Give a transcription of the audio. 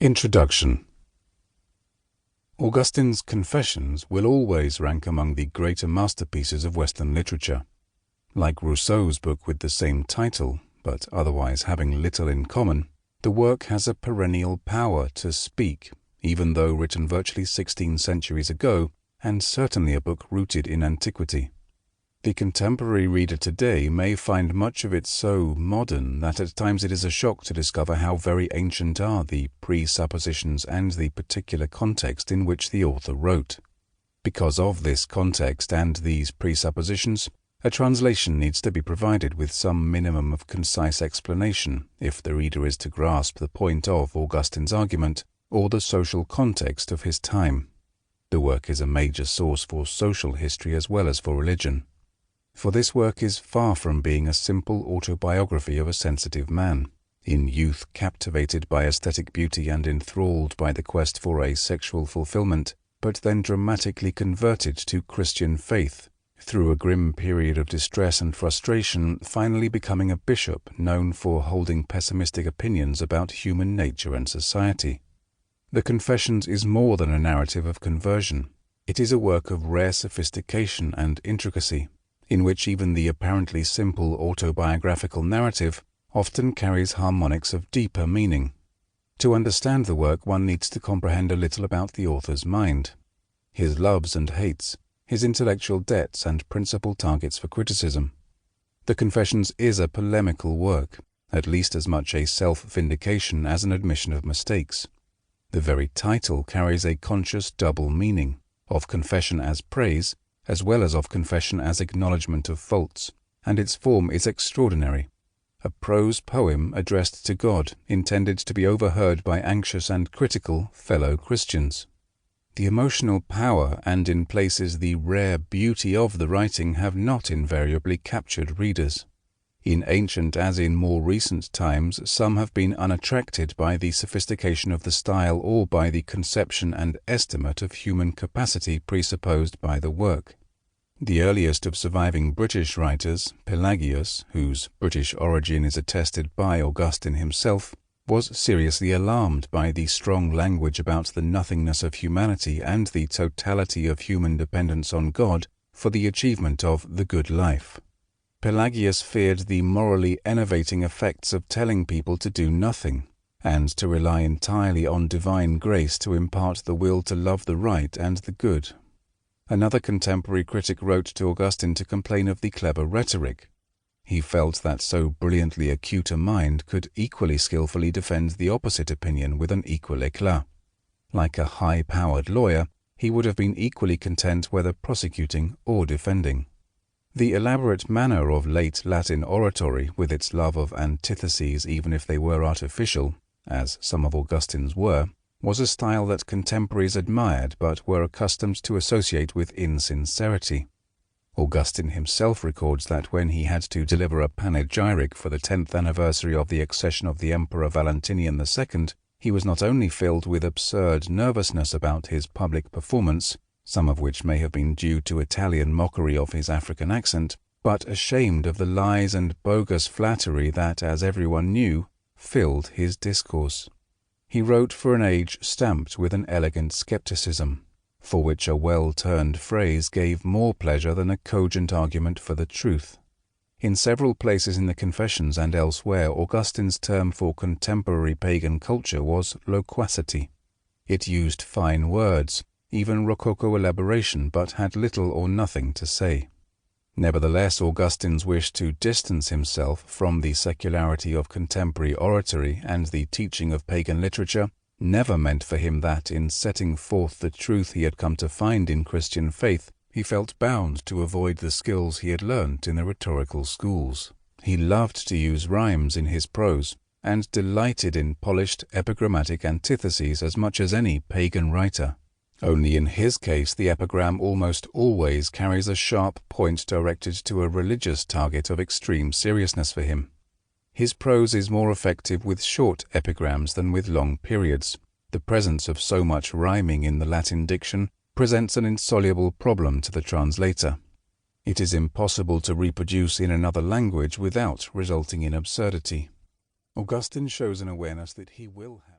Introduction. Augustine's Confessions will always rank among the greater masterpieces of Western literature. Like Rousseau's book with the same title, but otherwise having little in common, the work has a perennial power to speak, even though written virtually 16 centuries ago, and certainly a book rooted in antiquity. The contemporary reader today may find much of it so modern that at times it is a shock to discover how very ancient are the presuppositions and the particular context in which the author wrote. Because of this context and these presuppositions, a translation needs to be provided with some minimum of concise explanation if the reader is to grasp the point of Augustine's argument or the social context of his time. The work is a major source for social history as well as for religion. For this work is far from being a simple autobiography of a sensitive man, in youth captivated by aesthetic beauty and enthralled by the quest for a sexual fulfillment, but then dramatically converted to Christian faith, through a grim period of distress and frustration, finally becoming a bishop known for holding pessimistic opinions about human nature and society. The Confessions is more than a narrative of conversion. It is a work of rare sophistication and intricacy, in which even the apparently simple autobiographical narrative often carries harmonics of deeper meaning. To understand the work, one needs to comprehend a little about the author's mind, his loves and hates, his intellectual debts and principal targets for criticism. The Confessions is a polemical work, at least as much a self-vindication as an admission of mistakes. The very title carries a conscious double meaning, of confession as praise, as well as of confession as acknowledgement of faults, and its form is extraordinary. A prose poem addressed to God, intended to be overheard by anxious and critical fellow Christians. The emotional power and in places the rare beauty of the writing have not invariably captured readers. In ancient as in more recent times, some have been unattracted by the sophistication of the style or by the conception and estimate of human capacity presupposed by the work. The earliest of surviving British writers, Pelagius, whose British origin is attested by Augustine himself, was seriously alarmed by the strong language about the nothingness of humanity and the totality of human dependence on God for the achievement of the good life. Pelagius feared the morally enervating effects of telling people to do nothing, and to rely entirely on divine grace to impart the will to love the right and the good. Another contemporary critic wrote to Augustine to complain of the clever rhetoric. He felt that so brilliantly acute a mind could equally skillfully defend the opposite opinion with an equal éclat. Like a high-powered lawyer, he would have been equally content whether prosecuting or defending. The elaborate manner of late Latin oratory, with its love of antitheses even if they were artificial, as some of Augustine's were, was a style that contemporaries admired but were accustomed to associate with insincerity. Augustine himself records that when he had to deliver a panegyric for the 10th anniversary of the accession of the Emperor Valentinian II, he was not only filled with absurd nervousness about his public performance, some of which may have been due to Italian mockery of his African accent, but ashamed of the lies and bogus flattery that, as everyone knew, filled his discourse. He wrote for an age stamped with an elegant skepticism, for which a well-turned phrase gave more pleasure than a cogent argument for the truth. In several places in the Confessions and elsewhere, Augustine's term for contemporary pagan culture was loquacity. It used fine words, even rococo elaboration, but had little or nothing to say. Nevertheless, Augustine's wish to distance himself from the secularity of contemporary oratory and the teaching of pagan literature never meant for him that, in setting forth the truth he had come to find in Christian faith, he felt bound to avoid the skills he had learnt in the rhetorical schools. He loved to use rhymes in his prose, and delighted in polished epigrammatic antitheses as much as any pagan writer. Only in his case the epigram almost always carries a sharp point directed to a religious target of extreme seriousness for him. His prose is more effective with short epigrams than with long periods. The presence of so much rhyming in the Latin diction presents an insoluble problem to the translator. It is impossible to reproduce in another language without resulting in absurdity. Augustine shows an awareness that he will have